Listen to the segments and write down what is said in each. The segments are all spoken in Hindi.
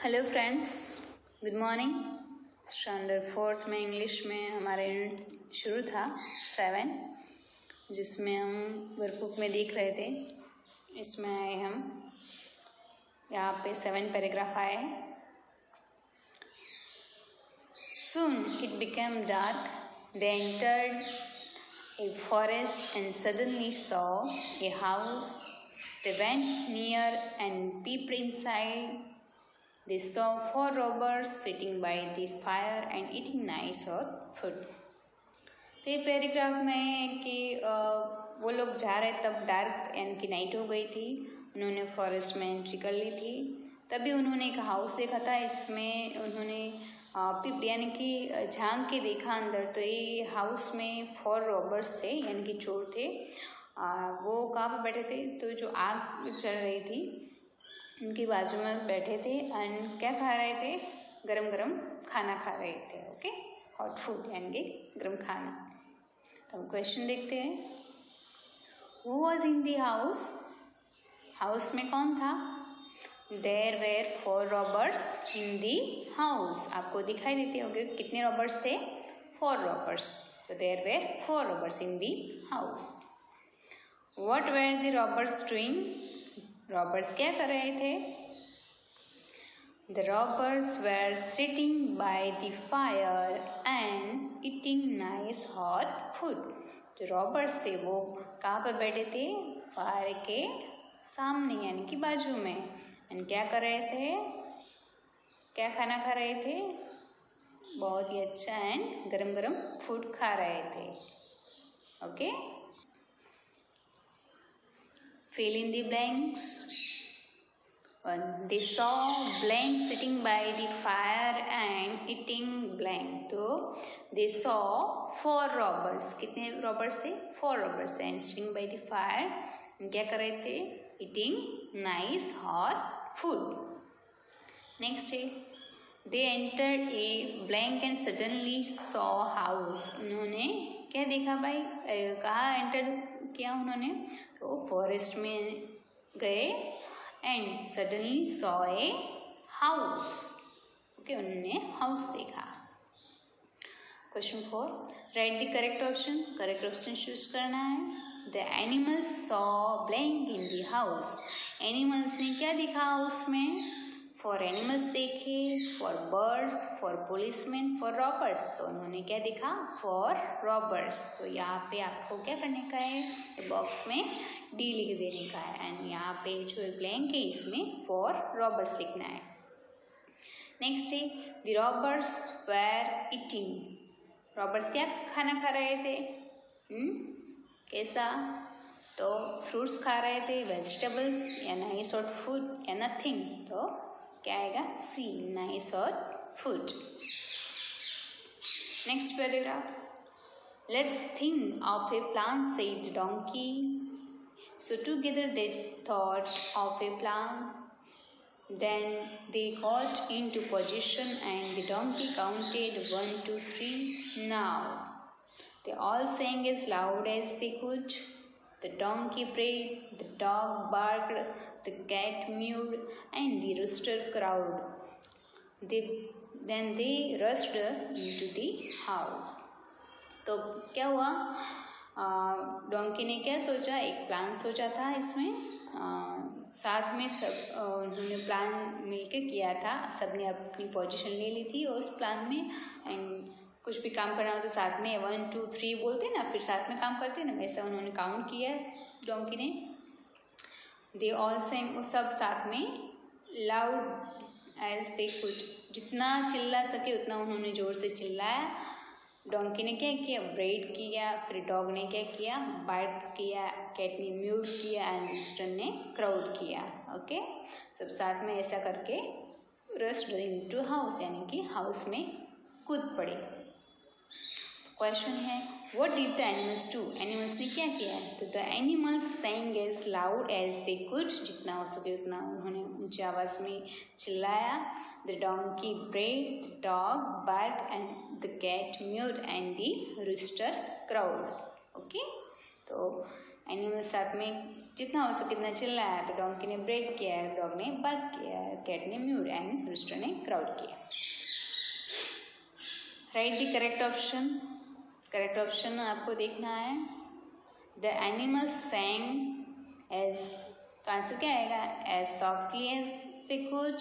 Hello friends, good morning. Standard fourth में इंग्लिश में हमारा यूनिट शुरू था 7, जिसमें हम वर्कबुक में देख रहे थे। इसमें आए हम यहाँ पे 7 पैराग्राफ आए। Soon it became dark. They entered a forest and suddenly saw a house. They went near and peeped inside. They saw 4 robbers sitting by this fire and eating nice hot food. तो ये पैराग्राफ में है कि वो लोग जा रहे तब डार्क यानी कि नाइट हो गई थी। उन्होंने फॉरेस्ट में एंट्री कर ली थी। तभी उन्होंने एक हाउस देखा था। इसमें उन्होंने पिप यानी कि झांक के देखा अंदर, तो ये हाउस में 4 रॉबर्स थे यानी कि चोर थे। वो कहाँ पर बैठे थे? तो जो आग चल रही थी उनके बाजू में बैठे थे एंड क्या खा रहे थे? गरम गरम खाना खा रहे थे। ओके, हॉट फूड यानी कि गरम खाना। तो हम क्वेश्चन देखते हैं। Who was in the house? House में कौन था? There were 4 robbers in the house. आपको दिखाई देते होंगे कितने रॉबर्स थे? 4 रॉबर्स। तो there were 4 robbers in the house. What were the robbers doing? Robbers क्या कर रहे थे? The robbers were sitting by the fire and eating nice hot food. जो रॉबर्स थे वो कहाँ पर बैठे थे? फायर के सामने यानी कि बाजू में। एंड क्या कर रहे थे? क्या खाना खा रहे थे? बहुत ही अच्छा एंड गरम गरम फूड खा रहे थे। Okay, fill in the blanks. They saw blank sitting by the fire and eating blank. तो they saw 4 robbers. कितने robbers थे? 4 robbers and sitting by the fire. क्या कर रहे थे? Eating nice hot food. Next है, they entered a blank and suddenly saw house. उन्होंने क्या देखा भाई? कहाँ एंटर किया उन्होंने? तो फॉरेस्ट में गए and suddenly saw a house. Okay, उन्होंने हाउस देखा। Question 4, right the correct option. Correct option choose करना है। The animals saw blank in the house. Animals ने क्या देखा हाउस में? 4 एनिमल्स देखे, 4 बर्ड्स, 4 पुलिसमैन, 4 रॉबर्स। तो उन्होंने क्या देखा? 4 रॉबर्स। तो यहाँ पे आपको क्या करने का है? बॉक्स में डी लिख देने का है एंड यहाँ पे जो ब्लैंक है इसमें 4 रॉबर्स लिखना है। नेक्स्ट है, the robbers were eating. Robbers क्या खाना खा रहे थे? कैसा? तो फ्रूट्स खा रहे थे, वेजिटेबल्स या नाइस हॉट फूड या नथिंग। तो क्या आएगा? See, nice hot food. Next paragraph, let's think of a plan said the donkey. So together they thought of a plan. Then they got into position and the donkey counted 1, 2, 3 now. They all sang as loud as they could. The donkey brayed, the dog barked, the cat mewed, and the rooster crowed. Then they rushed into the house. तो क्या हुआ? डोंकी ने क्या सोचा? एक प्लान सोचा था इसमें। साथ में सब उन्होंने प्लान मिलके किया था। सबने अपनी पोजीशन ले ली थी उस प्लान में एंड कुछ भी काम करना हो तो साथ में 1, 2, 3 बोलते ना, फिर साथ में काम करते ना, वैसा उन्होंने काउंट किया डोंकी ने। दे ऑल सेंग, वो सब साथ में लाउड एज दे कुड, जितना चिल्ला सके उतना उन्होंने जोर से चिल्लाया। डोंकी ने क्या किया? ब्रेड किया, फिर डॉग ने क्या किया? बाइट किया, कैट ने म्यूट किया एंड रूस्टर ने क्राउड किया। ओके, सब साथ में ऐसा करके रस्ट इनटू हाउस यानी कि हाउस में कूद पड़े। क्वेश्चन है, what did the animals do? Animals ने क्या किया? तो the animals sang as loud as they could. जितना हो सके उतना उन्होंने ऊंची आवाज में चिल्लाया। The donkey brayed, the dog barked and the cat mewed and the rooster crowed. Okay, तो एनिमल साथ में जितना हो सके इतना चिल्लाया, तो डोंकी ने ब्रेक किया, डॉग ने बार्क किया, कैट ने म्यूड एंड रूस्टर ने क्राउड किया। Write the correct option. Correct option आपको देखना है। द एनिमल सैंग एज, तो आंसर क्या आएगा? As softly as they could,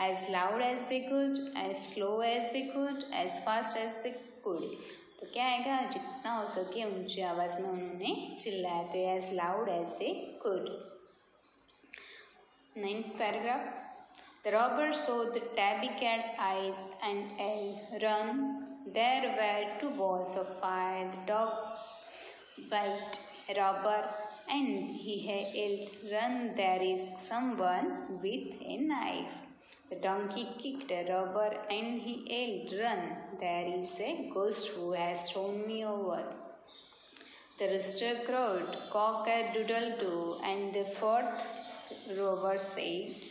as loud as they could, as slow as they could, as fast as they could. तो क्या आएगा? जितना हो सके ऊंची आवाज में उन्होंने चिल्लाया, तो as loud as they could. 9th paragraph. The robber saw the tabby cat's eyes and yelled, "Run!" There were 2 balls of fire. The dog bit a robber and he yelled, "Run! There is someone with a knife." The donkey kicked a robber and he yelled, "Run! There is a ghost who has thrown me over." The rooster crowed, "Cock-a-doodle-doo," and the 4th robber said,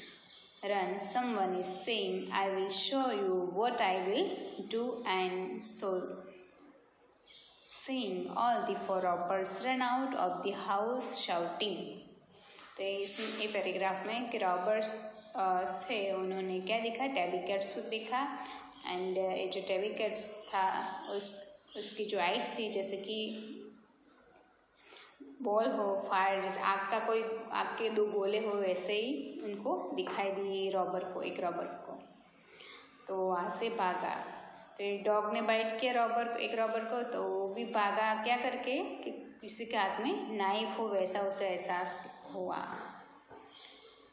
"Run, someone is saying, I will show you what I will do." And so saying, all the 4 robbers ran out of the house shouting. तो इस पैराग्राफ में कि रॉबर्स से उन्होंने क्या देखा? टैबी कैट्स को देखा। एंड ये जो टैबी कैट्स था उसकी जो आइज थी जैसे कि बॉल हो, फायर, जैसे आग का कोई आग के 2 गोले हो, वैसे ही उनको दिखाई दी रॉबर को, एक रॉबर को। तो वहाँ से भागा। फिर डॉग ने बाइट किया एक रॉबर को, तो वो भी भागा क्या करके कि किसी के हाथ में नाइफ हो, वैसा उसे एहसास हुआ।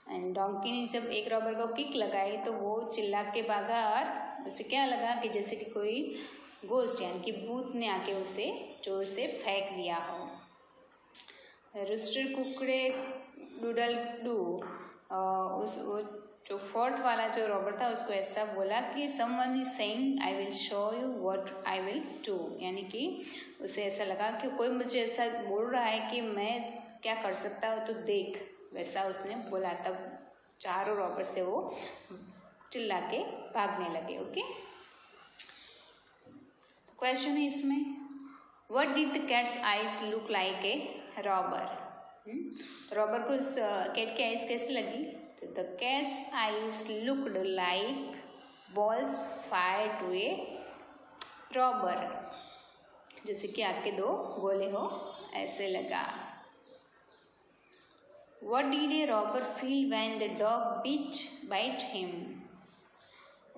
एंड डोंकी ने जब एक रॉबर को किक लगाई तो वो चिल्ला के भागा और उसे क्या लगा कि जैसे कि कोई गोस्ट यानी कि भूत ने आके उसे जोर से फेंक दिया हो। रूस्टर कुकड़े डूडल डू वो जो 4th वाला जो रॉबर था उसको ऐसा बोला कि someone is saying I will show you what I will do, यानी कि उसे ऐसा लगा कि कोई मुझे ऐसा बोल रहा है कि मैं क्या कर सकता हूँ, तो देख, वैसा उसने बोला। तब 4 रॉबर्स थे वो चिल्ला के भागने लगे। ओके, क्वेश्चन है इसमें, what did the cat's eyes look like a robber? Robber को कैट की आइज कैसी लगी? तो the cat's eyes looked like balls fire to a robber, जैसे कि आग के 2 गोले हो, ऐसे लगा। What did a robber feel when the dog bite him?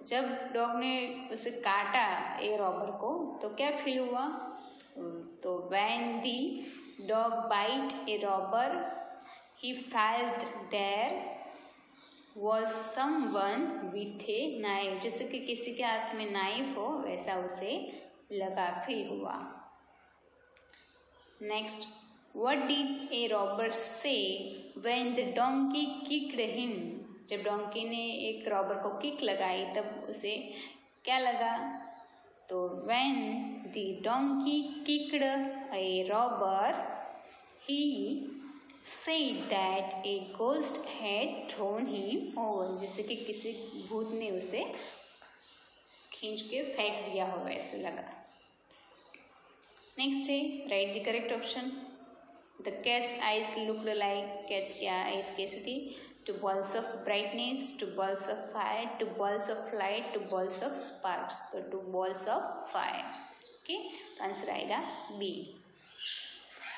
जब डॉग ने उसे काटा ए रॉबर को तो क्या फील हुआ? तो when the dog bite a robber, he felt there was someone with a knife. जैसे कि किसी के हाथ में नाइफ हो, वैसा उसे लगा, फील हुआ। Next, what did a robber say when the donkey kicked him? जब डोंकी ने एक रॉबर को किक लगाई तब उसे क्या लगा? तो when the donkey kicked a robber, he said that a ghost had thrown him over. जैसे कि किसी भूत ने उसे खींच के फेंक दिया हो, वैसे लगा। नेक्स्ट है, right the correct option. The cat's eyes looked like, cat's की eyes कैसी थी? 2 balls of brightness, 2 balls of fire, 2 balls of light, 2 balls of sparks. तो 2 balls of fire. ओके, तो आंसर आएगा B।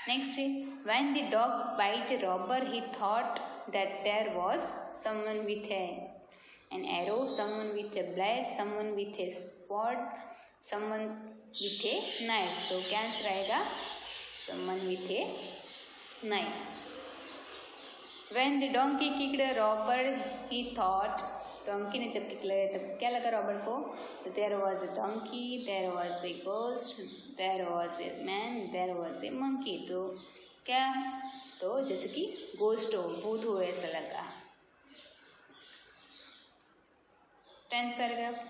नेक्स्ट है, when the dog bite a robber, he thought that there was someone with an arrow, someone with a blade, someone with a sword, someone with a knife. तो क्या आंसर आएगा? someone with a knife. When the donkey kicked a robber, he thought, donkey ने जब किक लगाया तब क्या लगा रॉबर को? तो there was a donkey, there was a ghost, there was a man, there was a monkey. तो क्या? तो जैसे कि गोस्ट हो, भूत हो, ऐसा लगा। 10th paragraph.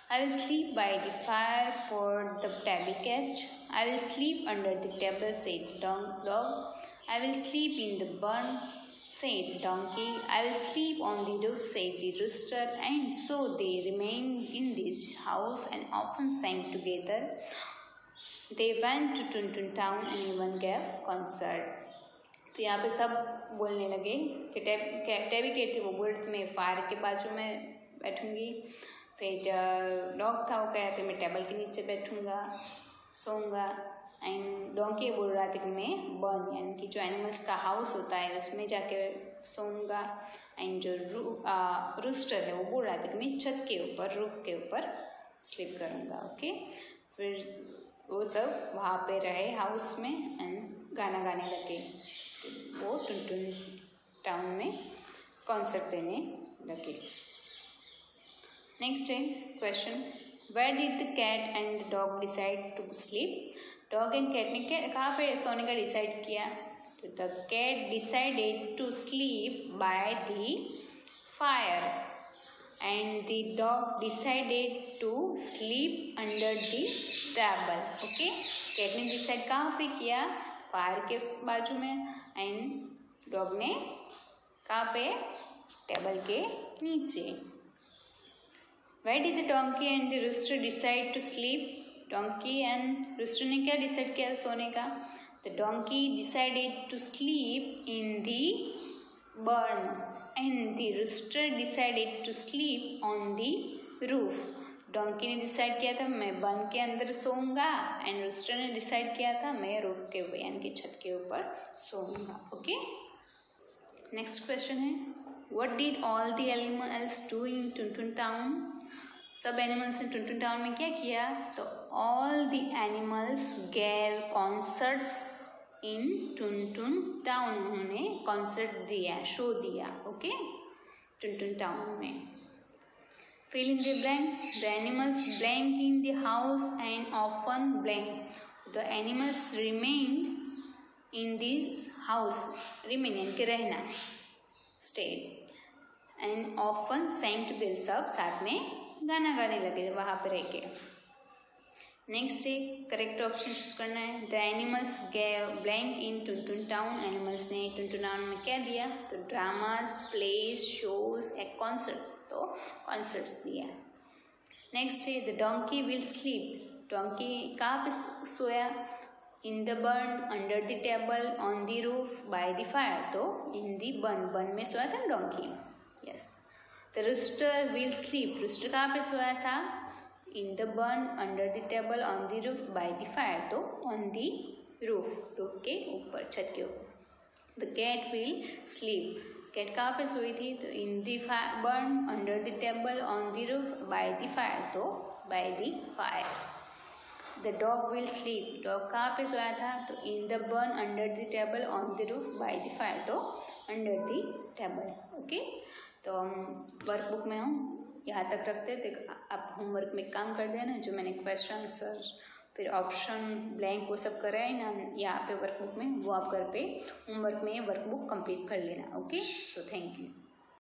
I will sleep by the fire, poured the tabby cat. I will sleep under the table, said the dog. I will sleep in the barn, said the donkey. I will sleep on the roof, said the rooster. And so they remained in this house and often sang together. They went to Tuntun town and even gave concert. तो यहाँ पे सब बोलने लगे कि टैबी कहती वो बोल रही थी मैं फायर के बाजू में बैठूंगी। फिर डॉग था वो कह रहा था मैं टेबल के नीचे बैठूंगा सोऊंगा। एंड डोंकी बोल रहा था कि मैं बर्न यानी कि जो एनिमल्स का हाउस होता है उसमें जाके सोऊंगा। एंड जो रूस्टर है वो बोल रहा था कि मैं छत के ऊपर रूफ के ऊपर स्लीप करूँगा। ओके, फिर वो सब वहाँ पे रहे हाउस में एंड गाना गाने लगे। वो टुनटुन टाउन में कॉन्सर्ट देने लगे। नेक्स्ट है question, where did the cat and the dog decide to sleep? Dog and cat ने कहाँ पे सोने का डिसाइड किया? तो the cat decided to sleep by the fire and the dog decided to sleep under the table. Okay, cat ने डिसाइड कहाँ पे किया? फायर के बाजू में। एंड डॉग ने कहाँ पे? टेबल के नीचे। Where did the donkey and the rooster decide to sleep? Donkey and rooster ने क्या डिसाइड किया सोने का? The donkey decided to sleep in the barn and the rooster decided to sleep on the roof. Donkey ने डिसाइड किया था मैं बर्न के अंदर सोऊंगा एंड रूस्टर ने डिसाइड किया था मैं रूफ के ऊपर यानी कि छत के ऊपर सोऊंगा। ओके, नेक्स्ट क्वेश्चन है, What did all the animals do in Tuntun town? सब एनिमल्स ने टुनटुन टाउन में क्या किया? तो all the animals gave concerts in Tuntun town. उन्होंने कॉन्सर्ट दिया, शो दिया। ओके, टुनटुन टाउन में। Fill in the blanks, the animals blank in the house and often blank. The animals remained in this house, remain यानी कि रहना, स्टेड एंड ऑफन सैंग टुगेदर, सब साथ में गाना गाने लगे वहाँ पे रह के। नेक्स्ट है करेक्ट ऑप्शन चूज करना है। The animals gave blank in Tuntun town. Animals ने टुनटुन टाउन में क्या दिया? तो dramas, plays, shows and concerts, तो कॉन्सर्ट्स दिया। नेक्स्ट है the donkey will sleep. Donkey कहाँ पे सोया? In the barn, under the table, on the roof, by the fire, तो इन द बर्न, बर्न में सोया था donkey. Yes. The rooster will sleep. Rooster कहाँ पे सोया था? In the barn, under the table, on the roof, by the fire, तो ऑन द रूफ, रूफ के ऊपर, छत के ऊपर। The cat will sleep. Cat कहाँ पे सोई थी? तो in the barn, under the table, on the roof, by the fire, तो by the fire. The dog will sleep. Dog कहाँ पे सोया था? तो in the barn, under the table, on the roof, by the fire, तो अंडर द टेबल। ओके, तो हम वर्कबुक में हम यहाँ तक रखते हैं। तो आप होमवर्क में काम कर देना, जो मैंने क्वेश्चन आंसर फिर ऑप्शन ब्लैंक वो सब कराए ना यहाँ पे वर्कबुक में, वो आप घर पे होमवर्क में वर्कबुक कंप्लीट कर लेना। Okay, so thank you.